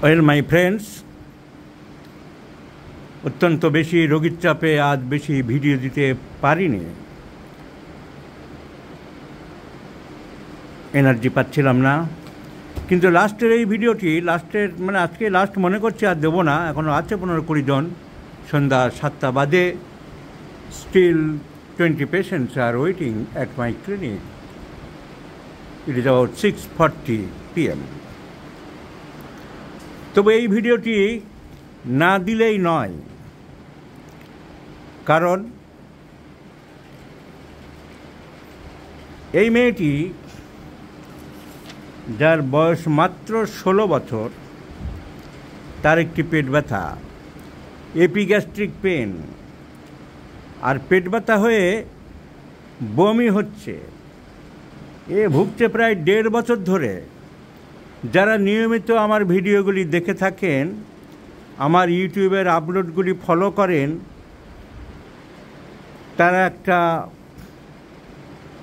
Well my friends, অত্যন্ত বেশি রোগীর চাপে আজ বেশি ভিডিও দিতে পারিনি, এনার্জি পাচ্ছিলাম না। কিন্তু লাস্টের এই ভিডিওটি আজকে লাস্ট মনে করছি, আর দেবো না, এখনও আছে 15-20 জন। সন্ধ্যা 7টা বাজে, still 20 patients are waiting at my clinic. It is about 6:40 PM. তবে এই ভিডিওটি না দিলেই নয়, কারণ এই মেয়েটি, যার বয়স মাত্র 16 বছর, তার একটি পেট ব্যথা, এপিগ্যাস্ট্রিক পেন, আর পেট ব্যথা হয়ে বমি হচ্ছে। এ ভুগছে প্রায় 1.5 বছর ধরে। যারা নিয়মিত আমার ভিডিওগুলি দেখে থাকেন, আমার ইউটিউবের আপলোডগুলি ফলো করেন, তারা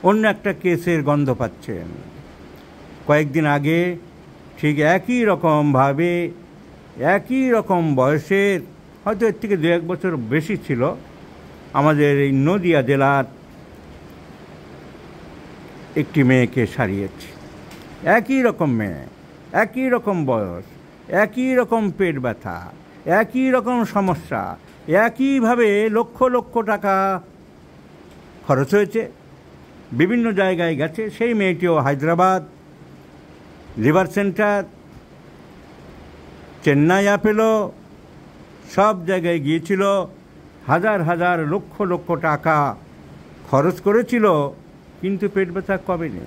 অন্য একটা কেসের গন্ধ পাচ্ছেন। কয়েকদিন আগে ঠিক একই রকমভাবে, একই রকম বয়সের, হয়তো এর থেকে 2-1 বছর বেশি ছিল, আমাদের এই নদিয়া জেলার একটি মেয়েকে সারিয়েছে। একই রকম মেয়ে, একই রকম বয়স, একই রকম পেট ব্যথা, একই রকম সমস্যা, একইভাবে লক্ষ লক্ষ টাকা খরচ হয়েছে, বিভিন্ন জায়গায় গেছে। সেই মেয়েটিও Hyderabad, liver centre, Chennai Apollo, সব জায়গায় গিয়েছিল, হাজার হাজার লক্ষ লক্ষ টাকা খরচ করেছিল, কিন্তু পেট ব্যথা কমেনি।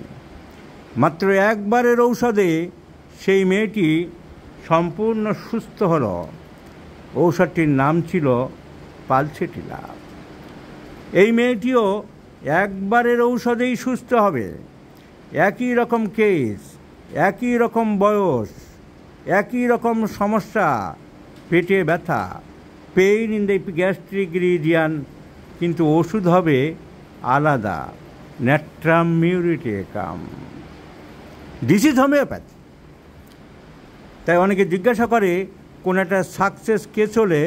মাত্র একবারের ঔষধে সেই মেয়েটি সম্পূর্ণ সুস্থ হল। ঔষধটির নাম ছিল পালসেটিলা। এই মেয়েটিও একবারের ঔষধেই সুস্থ হবে। একই রকম কেস, একই রকম বয়স, একই রকম সমস্যা, পেটে ব্যথা, pain in the gastric region, কিন্তু ওষুধ হবে আলাদা, natrum muriaticum. This is homeopathy. তাই অনেকে জিজ্ঞাসা করে, কোন একটা সাকসেস কেস হলে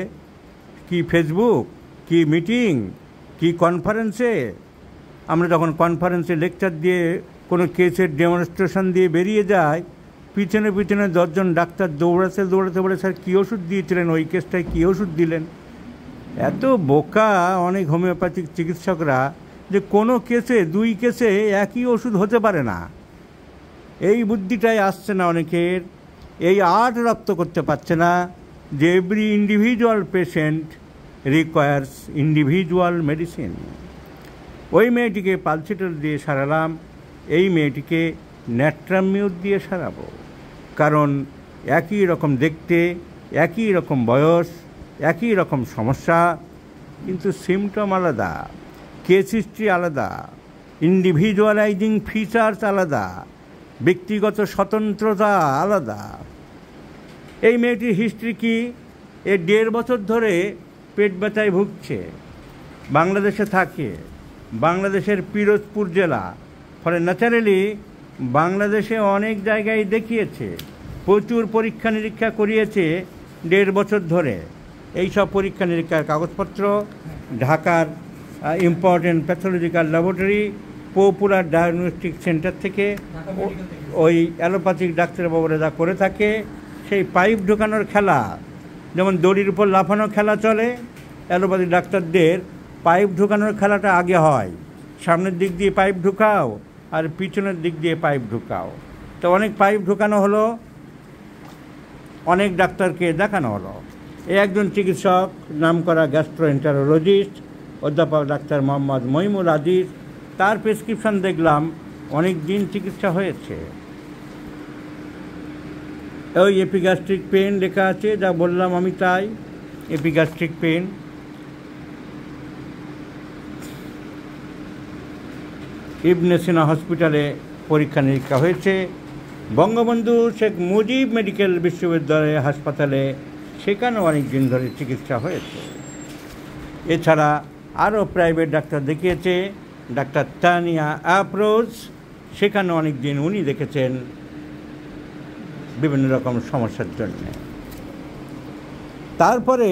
কি ফেসবুক, কি মিটিং, কি কনফারেন্সে, আমরা যখন কনফারেন্সে লেকচার দিয়ে কোনো কেসের ডেমনস্ট্রেশন দিয়ে বেরিয়ে যাই, পিছনে পিছনে 10 জন ডাক্তার দৌড়াতে বলে, স্যার কী ওষুধ দিয়েছিলেন, ওই কেসটায় কী ওষুধ দিলেন। এত বোকা অনেক হোমিওপ্যাথিক চিকিৎসকরা যে কোনো কেসে, 2 কেসে একই ওষুধ হতে পারে না। এই বুদ্ধিটাই আসছে না অনেকের, এই আর্ট রপ্ত করতে পারছে না যে every individual patient requires individual medicine. ওই মেয়েটিকে পালসেটিলা দিয়ে সারালাম, এই মেয়েটিকে ন্যাট্রামিউর দিয়ে সারাবো। কারণ একই রকম দেখতে, একই রকম বয়স, একই রকম সমস্যা, কিন্তু সিমটম আলাদা, কেস হিস্ট্রি আলাদা, ইন্ডিভিজুয়ালাইজিং ফিচার্স আলাদা, ব্যক্তিগত স্বতন্ত্রতা আলাদা। এই মেয়েটির হিস্ট্রি কি? 1.5 বছর ধরে পেট ব্যথায় ভুগছে, বাংলাদেশে থাকে, বাংলাদেশের পিরোজপুর জেলা। ফলে ন্যাচারালি বাংলাদেশে অনেক জায়গায় দেখিয়েছে, প্রচুর পরীক্ষা নিরীক্ষা করিয়েছে 1.5 বছর ধরে। এই সব পরীক্ষা নিরীক্ষার কাগজপত্র ঢাকার important pathological laboratory, popular diagnostic centre থেকে ওই অ্যালোপ্যাথিক ডাক্তারবাবুরা যা করে থাকে, সেই পাইপ ঢোকানোর খেলা, যেমন দড়ির উপর লাফানো খেলা চলে, অ্যালোপ্যাথিক ডাক্তারদের পাইপ ঢোকানোর খেলাটা আগে হয়। সামনের দিক দিয়ে পাইপ ঢুকাও আর পিছনের দিক দিয়ে পাইপ ঢুকাও। তো অনেক পাইপ ঢুকানো হলো, অনেক ডাক্তারকে দেখানো হলো। এই একজন চিকিৎসক, নামকরা গ্যাস্ট্রোএন্টারোলজিস্ট অধ্যাপক ডাক্তার মোহাম্মদ মইমুল আজিজ, তার প্রেসক্রিপশন দেখলাম, অনেক দিন চিকিৎসা হয়েছে। ওই এপিগ্যাস্ট্রিক পেন লেখা আছে, যা বললাম আমি তাই, এপিগ্যাস্ট্রিক পেন। ইবনে সিনা হসপিটালে পরীক্ষা নিরীক্ষা হয়েছে, বঙ্গবন্ধু শেখ মুজিব মেডিকেল বিশ্ববিদ্যালয় হাসপাতালে, সেখানেও অনেক দিন ধরে চিকিৎসা হয়েছে। এছাড়া আরও প্রাইভেট ডাক্তার দেখিয়েছে, ডাক্তার তানিয়া আফরোজ, সেখানে অনেক দিন উনি দেখেছেন বিভিন্ন রকম সমস্যার জন্য। তারপরে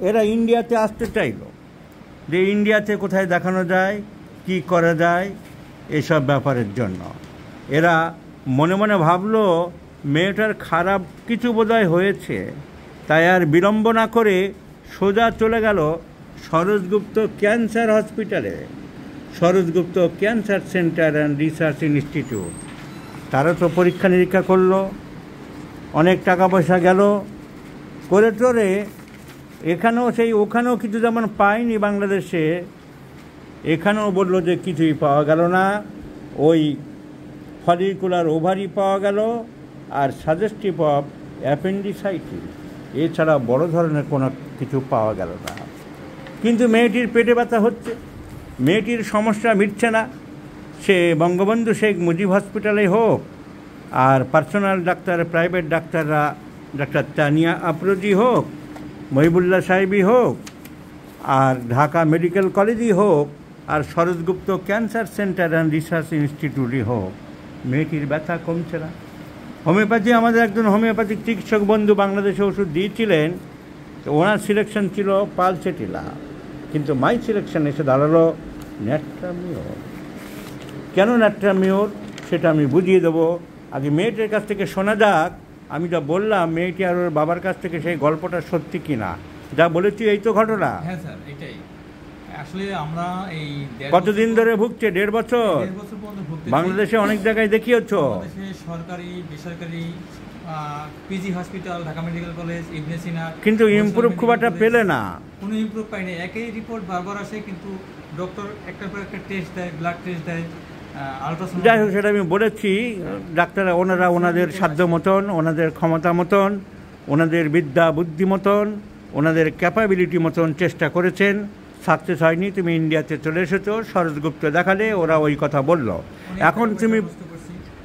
এরা ইন্ডিয়াতে আসতে চাইল, যে ইন্ডিয়াতে কোথায় দেখানো যায়, কি করা যায়, এসব ব্যাপারের জন্য এরা মনে মনে ভাবলো মেয়েটার খারাপ কিছু বোধহয় হয়েছে, তাই আর বিলম্ব না করে সোজা চলে গেল সরোজগুপ্ত ক্যান্সার হসপিটালে, Saroj Gupta cancer centre and research institute. তারা তো পরীক্ষা নিরীক্ষা করলো, অনেক টাকা পয়সা গেল করে টোরে, এখানেও সেই ওখানেও কিছু যেমন পায়নি বাংলাদেশে, এখানেও বললো যে কিছুই পাওয়া গেল না। ওই ফলিকুলার ওভারি পাওয়া গেল আর সাজেস্টিভ অফ অ্যাপেন্ডিসাইটিস, এছাড়া বড় ধরনের কোনো কিছু পাওয়া গেল না। কিন্তু মেয়েটির পেটে ব্যথা হচ্ছে, মেয়েটির সমস্যা মিটছে না। সে বঙ্গবন্ধু শেখ মুজিব হসপিটালে হোক, আর পার্সোনাল ডাক্তার, প্রাইভেট ডাক্তাররা ডাক্তার তানিয়া আফরোজি হোক, মহিবুল্লাহ সাহেবই হোক, আর ঢাকা মেডিকেল কলেজই হোক, আর সরোজগুপ্ত ক্যান্সার সেন্টার অ্যান্ড রিসার্চ ইনস্টিটিউটই হোক, মেয়েটির ব্যথা কমছে না। হোমিওপ্যাথি, আমাদের একজন হোমিওপ্যাথিক চিকিৎসক বন্ধু বাংলাদেশে ওষুধ দিয়েছিলেন, তো ওনার সিলেকশন ছিল পালসেটিলা, কিন্তু মাই সিলেকশন এসে দাঁড়ালো ন্যাট্রামিওর। কেন ন্যাট্রামিওর সেটা আমি বুঝিয়ে দেবো। আগে মেয়েটির কাছ থেকে শোনা যাক, আমি যা বললাম মেয়েটি আর ওর বাবার কাছ থেকে সেই গল্পটা সত্যি কিনা। যা বলেছি এই তো ঘটনা। হ্যাঁ স্যার, এটাই আসলে আমরা এই কতদিন ধরে ভুগছে? 1.5 বছর। বাংলাদেশে অনেক জায়গায় দেখিয়েছ, সরকারি বেসরকারি, PG hospital, Dhaka medical college, Ibne Sina, কিন্তু ইমপ্রুভ খুব একটা পেলে না। কোনো ইমপ্রুভ পাইনি, একই রিপোর্ট বারবার আসে, কিন্তু ডক্টর একটার পর একটা টেস্ট দেয়, ব্লাড টেস্ট দেয়, আলট্রাসাউন্ড। যাই হোক, সেটা আমি বলেছি, ডাক্তাররা ওনারা ওনাদের সাধ্য মতন, ওনাদের ক্ষমতা মতন, ওনাদের বিদ্যা বুদ্ধি মতন, ওনাদের ক্যাপাবিলিটি মতন চেষ্টা করেছেন, সাকসেস হয়নি। তুমি ইন্ডিয়াতে চলে এসেছো, সরোজগুপ্ত দেখালে, ওরা ওই কথা বলল।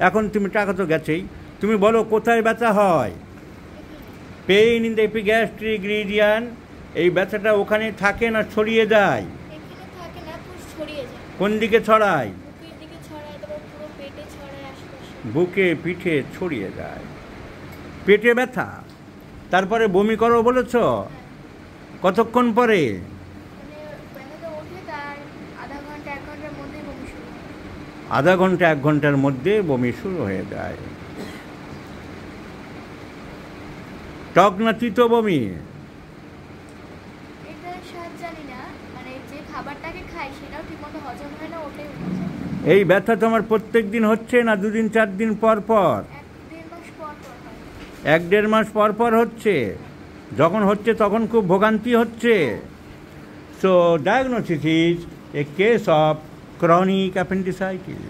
এখন তুমি টাকা তো গেছেই, তুমি বলো কোথায় ব্যথা হয়? Pain in the epigastric region. এই ব্যথাটা ওখানে থাকে না ছড়িয়ে যায়? কোন দিকে ছড়ায়? বুকে, পিঠে ছড়িয়ে যায়। পেটে ব্যথা, তারপরে বমি করো বলেছ, কতক্ষণ পরে? আধা ঘন্টা 1 ঘন্টার মধ্যে বমি শুরু হয়ে যায়। টক না তিতো বমি? এই ব্যথা তোমার প্রত্যেক দিন হচ্ছে না 2 দিন 4 দিন পর পর? 1-1.5 মাস পর পর হচ্ছে। যখন হচ্ছে তখন খুব ভোগান্তি হচ্ছে। So diagnosis is a case of chronic appendicitis,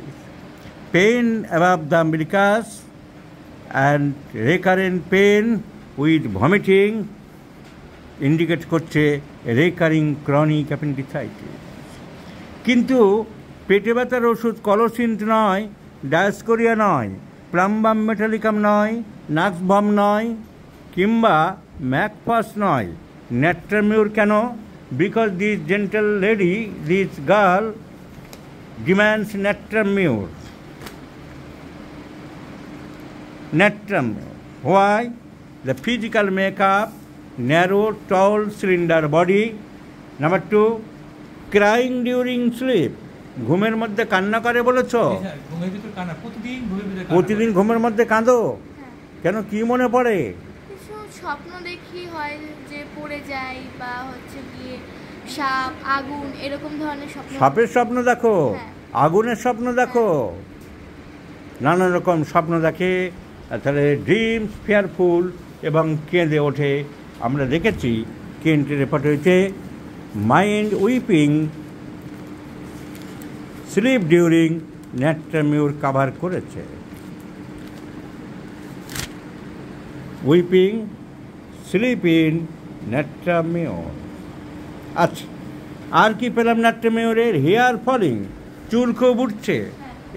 pain above the umbilicus and recurrent pain with vomiting indicate করছে recurring chronic appendicitis। কিন্তু পেটে ব্যথার ওষুধ কলোসিন্ট নয়, ডায়াস্কোরিয়া নয়, প্লাম্বাম মেটালিকাম নয়, নাক্সভম নয়, কিংবা ম্যাকফাস নয়, ন্যাট্রামিওর কেন? Because this gentle lady, this girl demands natrum mur. Natrum mur. Why? The physical makeup, narrow, tall, slender body. Number 2, crying during sleep. ঘুমের মধ্যে কান্না করে বলেছ? প্রতিদিন ঘুমের মধ্যে কাঁদো? কেন, কি মনে পড়ে? স্বপ্ন দেখি, হয় যে পড়ে যাই, বা হচ্ছে গিয়ে সাপ, আগুন, এরকম ধরনের স্বপ্ন। সাপের স্বপ্ন দেখো? আগুনের স্বপ্ন দেখো? নানা রকম স্বপ্ন দেখে, তাহলে ড্রিমস ফিয়ারফুল এবং কেঁদে ওঠে। আমরা দেখেছি কেন্টের রেপোর্ট হয়েছে mind weeping, sleep during natrum mur cover করেছে। Weeping, sleep in natrum mur. আচ্ছা, আর কি পেলাম ন্যাট্রামিওরের? হেয়ার ফলিং, চুল খুব উঠছে,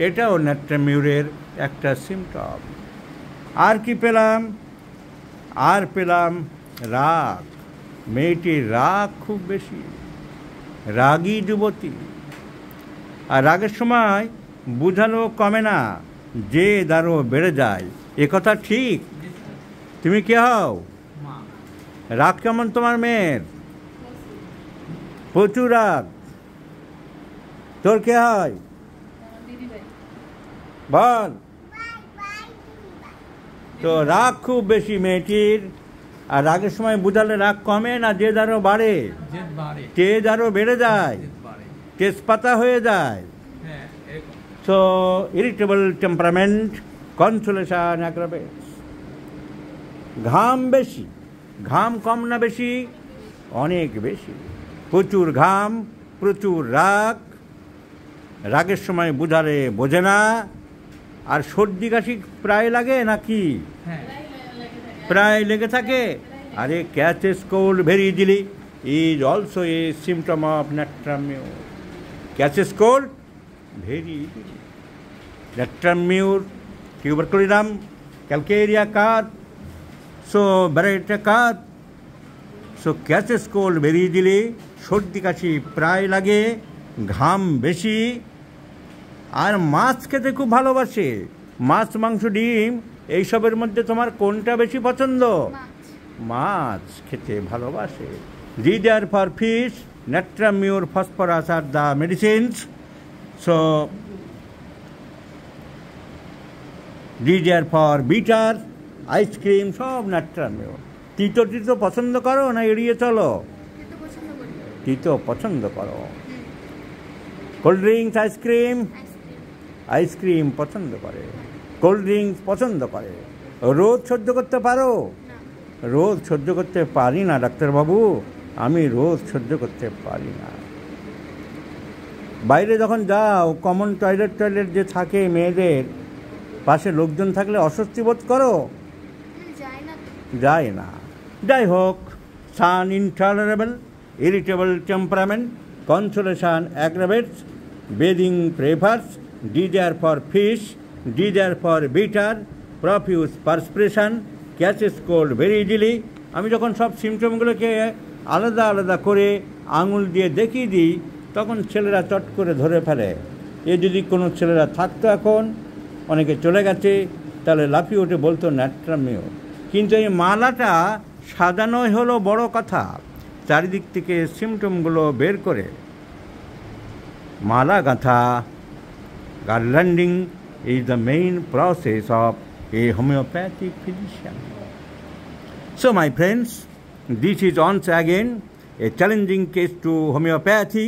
এটাও ন্যাট্রামিওরের একটা সিমটম। আর কি পেলাম? আর পেলাম রাগ। মেয়েটির রাগ খুব বেশি, রাগী যুবতী। আর রাগের সময় বুঝানো কমে না, যে দারো বেড়ে যায়। এ কথা ঠিক? তুমি কে হও? রাগ কেমন তোমার মেয়ের? প্রচুর রাগ। তোর কে হয়? বল। তো রাগ খুব বেশি মেয়েটির। আর রাগের সময় বুঝালে রাগ কমে না জেদ আরো বাড়ে? তেজ আরো বেড়ে যায়, তেজপাতা হয়ে যায়। So irritable temperament, consolation aggravates. ঘাম বেশি, ঘাম কম না বেশি? অনেক বেশি। প্রচুর ঘাম, প্রচুর রাগ, রাগের সময় বুঝালে বোঝে না। আর সর্দি কাশি প্রায় লাগে নাকি? প্রায় লেগে থাকে। আরে catches cold very easily is also a symptom of natrum mur. Catches cold very easily. Natrum mur, tuberculinum, calcarea carb, so baryta carb, so catches cold very easily. সর্দি কাশি প্রায় লাগে, ঘাম বেশি। আর মাছ খেতে খুব ভালোবাসে। মাছ, মাংস, ডিম এইসবের মধ্যে তোমার কোনটা বেশি পছন্দ? মাছ খেতে ভালোবাসে। Reader for fish, natrum Muir, phosphorus are the medicines. So reader for bitter, ice cream, সব ন্যাট্রাম মিউর। তিতো তিতো পছন্দ করো না এড়িয়ে চলো? তিতো পছন্দ করো। Cold drinks, ice cream? আইসক্রিম পছন্দ করে, কোল্ড ড্রিঙ্কস পছন্দ করে। রোদ সহ্য করতে পারো? রোদ সহ্য করতে পারি না ডাক্তারবাবু, আমি রোদ সহ্য করতে পারি না। বাইরে যখন যাও, কমন টয়লেট যে থাকে মেয়েদের, পাশে লোকজন থাকলে অস্বস্তি বোধ করো? যায় না। যাই হোক, sun intolerable, irritable temperament, consolation aggravates, bathing prefers, desire for fish, desire for bitter, profuse perspiration, catches cold very easily। আমি যখন সব সিমটমগুলোকে আলাদা আলাদা করে আঙুল দিয়ে দেখিয়ে দিই, তখন ছেলেরা চট করে ধরে ফেলে। এ যদি কোনো ছেলেরা থাকতো এখন, অনেকে চলে গেছে, তাহলে লাফিয়ে উঠে বলতো ন্যাট্রাম মিউর। কিন্তু এই মালাটা সাজানোই হলো বড় কথা। চারিদিক থেকে সিমটমগুলো বের করে মালা গাঁথা, garlanding is the main process of a homeopathic physician. So my friends, this is once again a challenging case to homeopathy,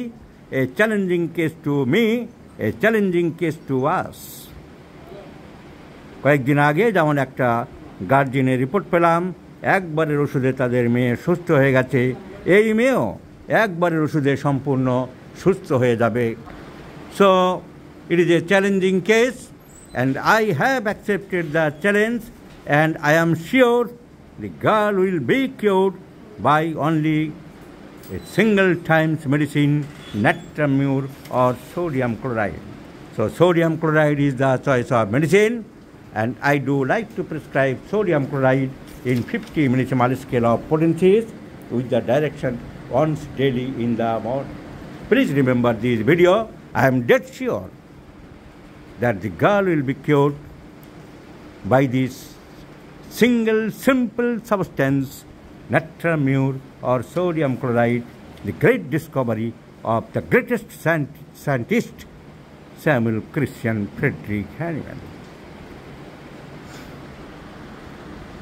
a challenging case to me, a challenging case to us. কয়েকদিন আগে যেমন একটা গার্জিয়ানের report পেলাম, একবারের ওষুধে তাদের মেয়ে সুস্থ হয়ে গেছে। এই মেয়েও একবারের ওষুধে সম্পূর্ণ সুস্থ হয়ে যাবে। So it is a challenging case, and I have accepted the challenge, and I am sure the girl will be cured by only a single times medicine, nattrium mur or sodium chloride. So sodium chloride is the choice of medicine, and I do like to prescribe sodium chloride in 50 millimole scale of potencies with the direction once daily in the morning. Please remember this video. I am dead sure that the girl will be cured by this single simple substance, nattrium mur or sodium chloride, the great discovery of the greatest scientist, Samuel Christian Friedrich Hahnemann.